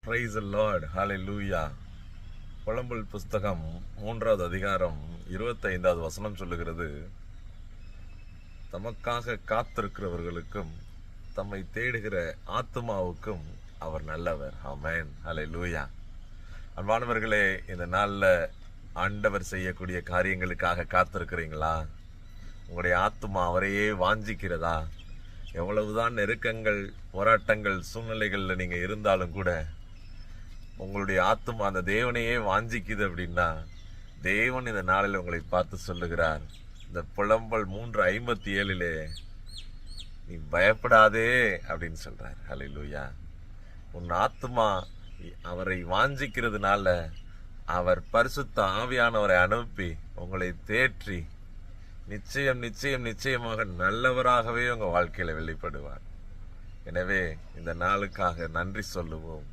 Praise the Lord, ஹalleluya. புலம்பல் புஸ்தகம் 3வது அதிகாரம் 25வது வசனம் சொல்லுகிறது, தமக்காக காத்திருக்கிறவர்களுக்கும் தம்மை தேடுகிற ஆத்துமாவுக்கும் அவர் நல்லவர். ஆமென், ஹalleluya. அன்பானவர்களே, இந்த நாளில் ஆண்டவர் செய்யக்கூடிய காரியங்களுக்காக காத்திருக்கிறீங்களா? உங்களுடைய ஆத்துமா அவரையே வாஞ்சிக்கிறதா? எவ்வளவுதான் நெருக்கங்கள், போராட்டங்கள், சூழ்நிலைகளில் நீங்கள் இருந்தாலும் கூட உங்களுடைய ஆத்துமா அந்த தேவனையே வாஞ்சிக்குது அப்படின்னா, தேவன் இந்த நாளில் உங்களை பார்த்து சொல்லுகிறார். இந்த புலம்பல் 3:57 நீ பயப்படாதே அப்படின்னு சொல்றார். ஹல்லேலூயா. உன் ஆத்துமா அவரை வாஞ்சிக்கிறதுனால அவர் பரிசுத்த ஆவியானவரை அனுப்பி உங்களை தேற்றி நிச்சயமாக நல்லவராகவே உங்க வாழ்க்கையில வெளிப்படுவார். எனவே இந்த நாளுக்காக நன்றி சொல்லுவோம்.